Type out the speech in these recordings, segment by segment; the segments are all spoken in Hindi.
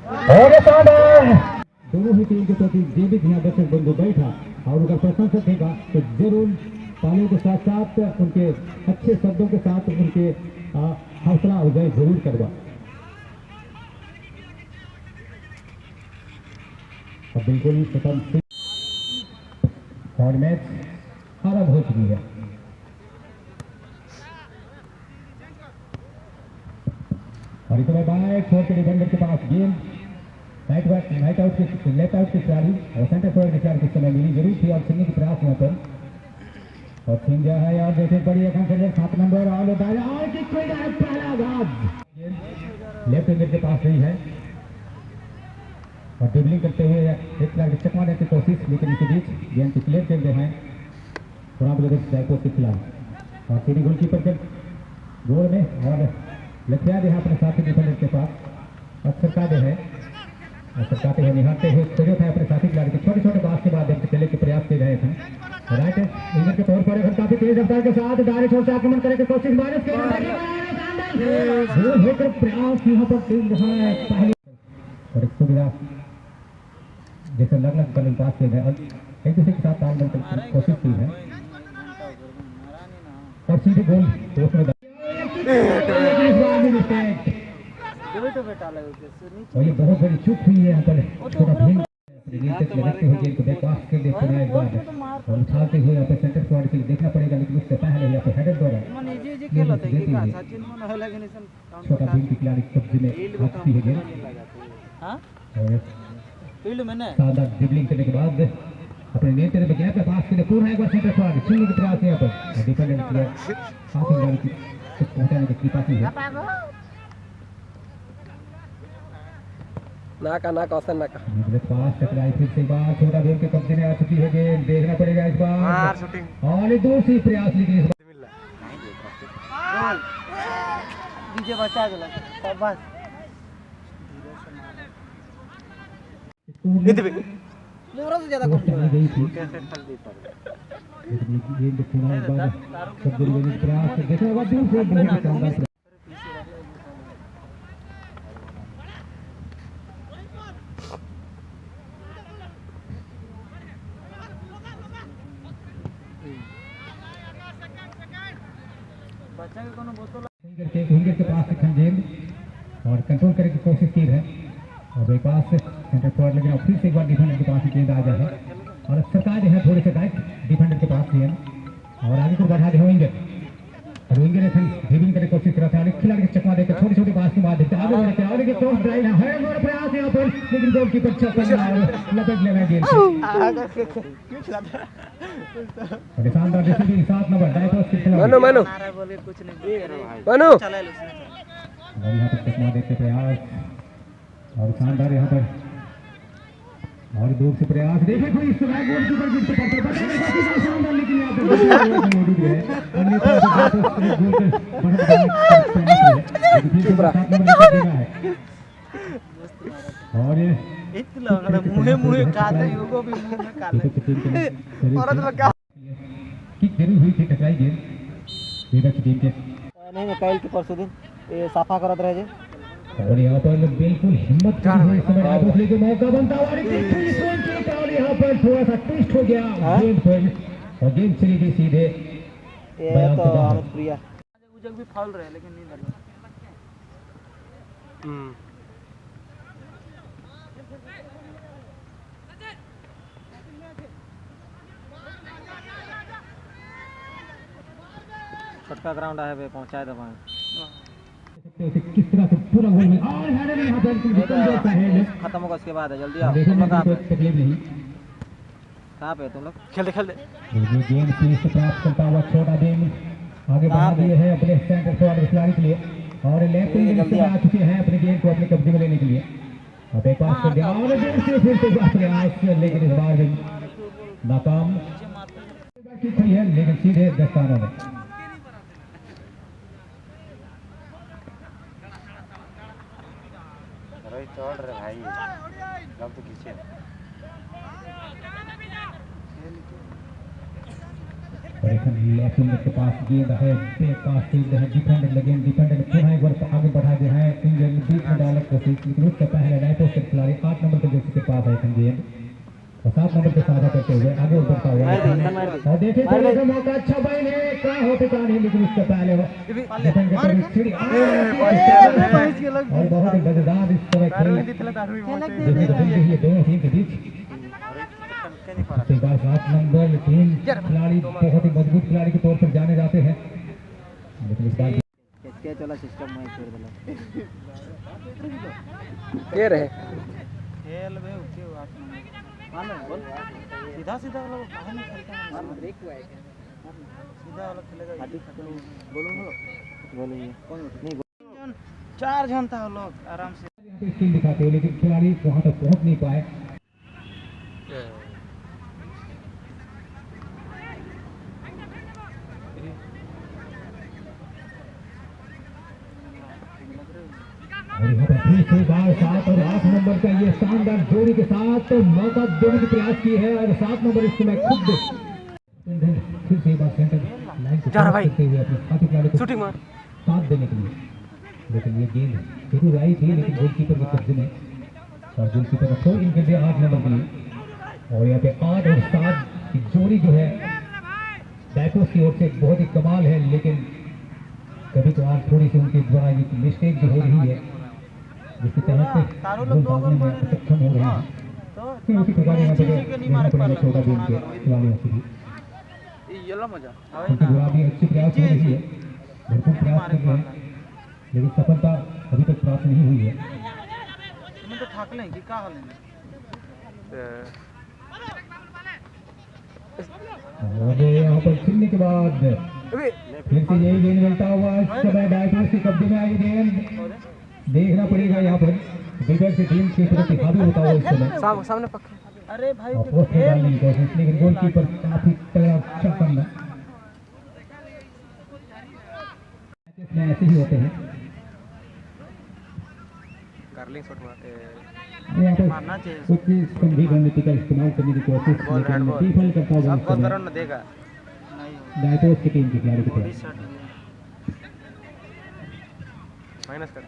और दोनों ही टीम के प्रति जो भी यहाँ दर्शक बंधु बैठा और उनका प्रशंसक होगा तो जरूर तालियों के साथ साथ उनके अच्छे शब्दों के साथ उनके हौसला अफजाई जरूर करवा। बिल्कुल स्वतंत्र और मैच आरंभ हो चुकी है। और इस समय बाएं छोर के डिफेंडर के पास गेंद लेफ्ट आउट के खिलाड़ी और सेंटर फॉरवर्ड के खिलाड़ी के समय मिली जरूर थी और छीनने की प्रयास यहाँ पर और छीन गया है और जैसे बड़ी कंसिडर 7 नंबर और पहला लेफ्ट विंगर के पास रही है और ड्रिबलिंग करते हुए एक खिलाड़ी चकमा देने की कोशिश लेकिन इसी बीच गेंद को क्लियर कर रहे हैं रायपुर के खिलाफ और सीधी गोलकीपर के गोल में और लखिया दे अपने साथी डिफेंडर के पास और सरकाते हैं निहारते हुए खोजो था अपने साथी खिलाड़ी के छोटे बात के बाद चले के प्रयास कर रहे थे। राइट विंगर के तौर पर काफी तेज रफ्तार के साथ डायरेक्ट छोर से आक्रमण करने की कोशिश माइनस होकर प्रयास यहाँ पर तेज रहा है और एक सुविधा जैसे लगभग बल्लेबाज पास किए गए और एक दूसरे के साथ तालमेल करने की कोशिश की है और सीधे गोल पोस्ट में और ये बहुत बड़ी चूक हुई है यहाँ पर छोटा भीम लगते हुए गेंद को बैकपास कर दे पुनः एक बार और उछालते हुए यहाँ पे सेंटर फॉरवर्ड के लिए देखना पड़ेगा लेकिन उससे पहले यहाँ पे हेडर द्वारा छोटा भीम के खिलाड़ी कब्जे में हाथती है गेंद शानदार ड्रिबलिंग करने के बाद अपने नेट पे गैप पास के लिए पूरा एक बार सेंटर फॉरवर्ड छीनने की प्रयास यहाँ पर डिफेंडर प्लेयर पासिंग लाइन की पहुंचाने की कृपा की है नाका पास टकराई फिर से बार छोटा भीम के कब्जे में आ चुकी है गेंद देखना पड़ेगा इस बार और दूसरी प्रयास लेकिन इस बार डीजे बचा गया शाबाश मोरा से ज्यादा कम गई थी कैसे ठल दी पर गेंद पुनः एक बार कब्जे में प्रयास देखो अब दूर से बहुत शानदार विंगर के पास गेंद और कंट्रोल करने की कोशिश की है और एक पास सेंटर फॉरवर्ड लेकिन फिर से एक बार डिफेंडर के पास गेंद आ गया है और सरकार जो है थोड़े से डायरेक्ट डिफेंडर के पास गेंद और आगे को बढ़ा दे विंगर और विंगर ने ड्रिबलिंग करने की कोशिश कर रहा था खिलाड़ी के चकमा देकर छोटे बात के बाद आगे बढ़ के आगे के क्रॉस ड्राइव है और प्रयास यहां पर लेकिन गोलकीपर चौका लपेट ले रहा गेंद और शानदार डिसीजन 7 नंबर डायपोस के खिलाफ मानो बोले कुछ नहीं मानो चला लो और यहां पर चकमा देते प्रयास और शानदार यहां पर और दूर से प्रयास देखिए कोई इस समय गोलकीपर गिरते पड़ते शानदार लेकिन यहां पर मौजूद है अन्यथा और एक मुंह काटे युगो भी मुंह में काटे औरत लोग क्या किक जरूर हुई थी टकराई गेंद विपक्ष टीम के नहीं कल के परसों दिन ये साफा करत रहे जे और यहाँ पर बिल्कुल हिम्मत की है इस समय डायपोस के मौका बनता और यहाँ पर थोड़ा सा ट्विस्ट हो गया गेंद पर और गेंद चली गई सीधे ये तो अमित प्रिया उजग भी फाउल रहे लेकिन नहीं लगा छोटा ग्राउंड है वे पहुंचाए दबा किस तरह से पूरा गोल में और हेडर यहां पर खत्म होगा उसके बाद है जल्दी आओ तुम लोग तकलीफ नहीं कहां पे तुम लोग खेल दे गेंद फिर से प्राप्त करता हुआ छोटा गेम आगे बढ़ा दिए हैं अपने सेंटर फॉरवर्ड खिलाड़ी के लिए और लेफ्ट विंग से आ चुके हैं अपने गेंद को अपने कब्जे में लेने के लिए अब एक पास कर दिया और फिर से प्रयास लेकिन इस बार भी नाकाम ठीक है लेकिन सीधे दस्तानों में चढ़ रहे भाई कब तो खींचे लेफ्ट विंग के पास गेंद है पास फील्ड है डिफेंडर लगे डिफेंडर पुनः एक बार आगे बढ़ा दिया है बीच में डालने की कोशिश लेकिन उससे पहले डायपोस के और बहुत ही मजेदार इस समय खेल दोनों टीम के बीच। 7 नंबर टीम खिलाड़ी बहुत ही मजबूत खिलाड़ी के तौर पर जाने जाते हैं, लेकिन इस बार कैच वाला सिस्टम में छोड़ दिला ये रहे खेल में उठे हुआ मान बोल सीधा सीधा वाला बाहर नहीं खेलता है मान ब्रेक हुआ है सीधा वाला खेलेगा बोलो बोलिए कौन नहीं 4 जन था लोग आराम से स्किल दिखाते हैं, लेकिन खिलाड़ी वहां तक पहुंच नहीं पाए। और यहाँ पर फिर से बार 7 और 8 नंबर का ये शानदार जोड़ी के साथ मौका देने की प्रयास की है, और 7 नंबर इस समय खुद फिर से एक बार सेंटर लाइन को क्रॉस करते हुए अपने साथी खिलाड़ी को शूटिंग मार साथ देने के लिए, लेकिन ये गेंद जरूर आई थी, लेकिन गोलकीपर के कब्जे में, और गोलकीपर का थ्रो इन कर दिया 8 नंबर के लिए। और यहाँ पे 8 और 7 की जोड़ी जो है डायकोस की ओर से बहुत ही कमाल है, लेकिन कभी कभार थोड़ी सी उनके द्वारा ये मिस्टेक जो हो रही है, जिसके तहत से गोल दागने में सक्षम हो रहे हैं, तो उसी प्रकार यहाँ पे देखना पड़ेगा छोटा गेम के खिलाड़ियों से भी, उनकी द्वारा भी अच्छी प्रयास हो रही है, भरपूर प्रयास कर रहे हैं, लेकिन सफलता अभी तक प्राप्त नहीं हुई है। तो ठाक लेंगे क्या हाल है और यहाँ पर छीनने के बाद फिर से यही गेंद मिलता हुआ इस समय डायकोस के कब्जे में आई गेंद, देखना पड़ेगा यहाँ पर बिगर से टीम के प्रति हावी होता हुआ इस समय सामने पक्का अरे भाई पोस्ट में डालने की कोशिश, लेकिन गोलकीपर काफी तगड़ा अच्छा करना, में ऐसे ही होते हैं। कार्लिंग शॉट मारते यहाँ पर कुछ संधि रणनीति का इस्तेमाल करने की कोशिश, लेकिन विफल करता हुआ इस समय न देगा डायकोस की टीम के खिलाड़ी की तरफ। माइनस कर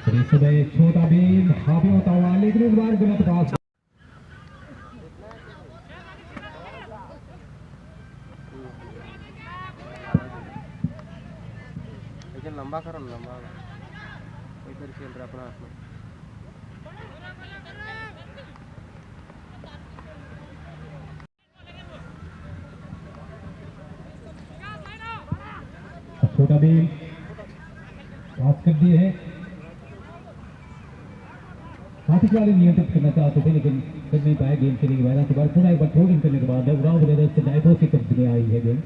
पूरा इस समय छोटा भीम हावी होता हुआ, लेकिन इस बार गलत पास। लेकिन लंबा करो ना, लंबा इधर खेल रहा अपना हाथ में। छोटा भीम पास कर दिए हैं, साथी खिलाड़ी नियंत्रित करना चाहते थे, लेकिन कर नहीं पाए। गेम खेलने के बाद पुनः एक बार थ्रोइंग करने के बाद उड़ाव ब्रदर्स से डायकोस की कब्जे में आई है गेम,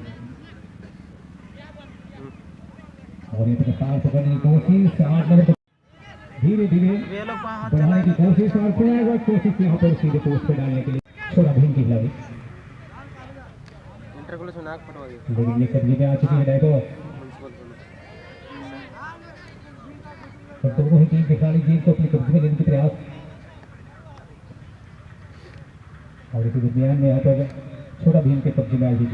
और ये कप्तान पकड़ने की कोशिश, 8 नंबर धीरे धीरे बढ़ाने की कोशिश, और पुनः एक बार कोशिश यहाँ पर सीधे पोस्ट पर डालने के लिए छोटा भीम की खिलाड़ी, लेकिन ये कब्जे में आ चुकी है डायकोस। और दोनों ही टीम के खिलाड़ी गेम को अपने कब्जे में लेने की प्रयास, और इसी दरमियान में यहाँ पर छोटा भीम के कब्जे में आई गेम।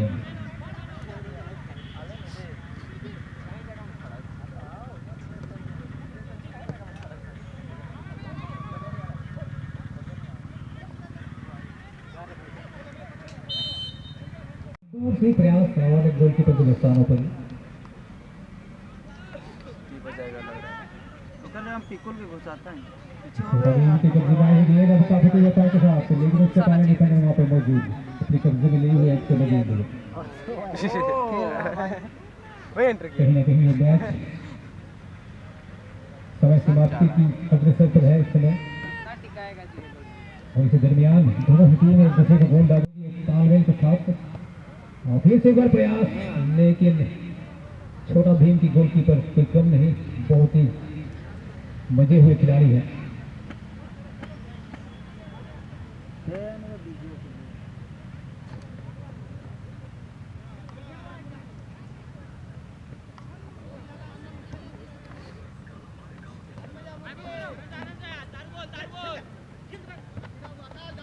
दूर से प्रयास और गोलकीपर के स्थानों पर हम पिकुल भी घुसाते हैं उनके कब्जे में दिए जब काफी कोई होता है के साथ, लेकिन उससे पहले निकलने वहाँ पर मौजूद अपने कब्जे में लिए हुए एक से मौजूद है कहीं ना कहीं ये मैच समय समाप्ति की अग्रसर पर है इस समय, और इसी दरमियान दोनों ही टीम एक दूसरे को गोल डालेगी तालमेल के साथ, और फिर से एक बार प्रयास, लेकिन छोटा भीम की गोलकीपर कोई कम नहीं, बहुत ही मजे हुए खिलाड़ी है।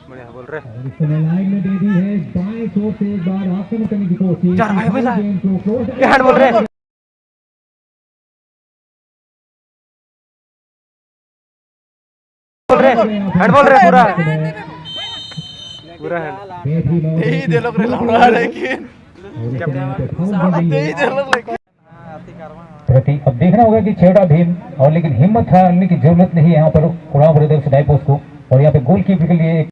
बढ़िया बोल रहे और इस समय लाइन में दे दी है बाएं ओर से एक बार आक्रमण करने की कोशिश, चार भाई मिला गेंद को क्लोज हैंड बोल रहे हैंड बोल रहे पूरा पूरा है यही दे लोग लौड़ा लेकिन प्रति अब देखना होगा कि छेड़ा भीम और लेकिन हिम्मत हारने की जरूरत नहीं है यहाँ पर उड़ाव ब्रदर्स डाइपोस को। और यहाँ पे गोलकीपर के लिए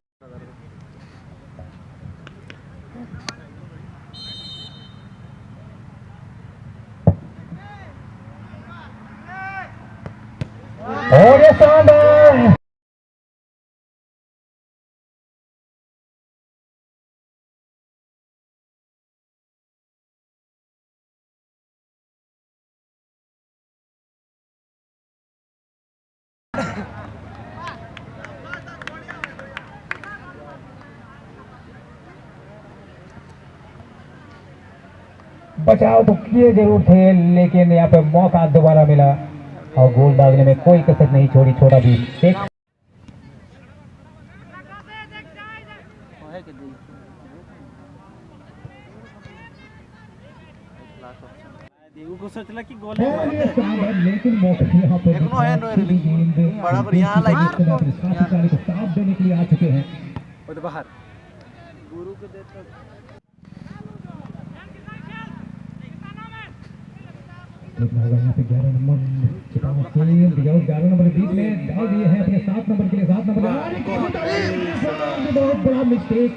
और ये शानदार बचाव तो किए जरूर थे लेकिन यहाँ पे मौका दोबारा मिला और गोल दागने में कोई कसर नहीं छोड़ी। छोटा भी एक को सोचला कि गोल लेकिन मौका यहाँ पर बड़ा यहाँ को साथ देने के लिए आ चुके हैं। बाहर गुरु को देता देखना होगा यहाँ पे 11 नंबर 11 नंबर के बीच में डाल दिए हैं अपने 7 नंबर के लिए। 7 नंबर बहुत बड़ा मिस्टेक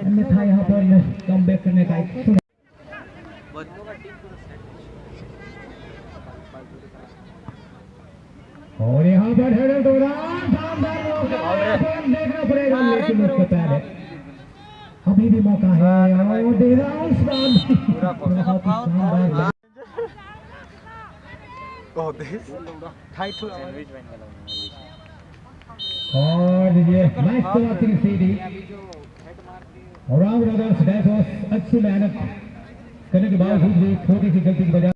अन्यथा यहाँ पर कम बैक करने का एक और यहाँ पर हेडर दौरान देखना पड़ेगा लेकिन उससे पहले अभी भी मौका है और दे रहा हूँ और ये मैच समाप्ति की सीधी और अच्छी मेहनत करने के बावजूद भी छोटी सी गलती की वजह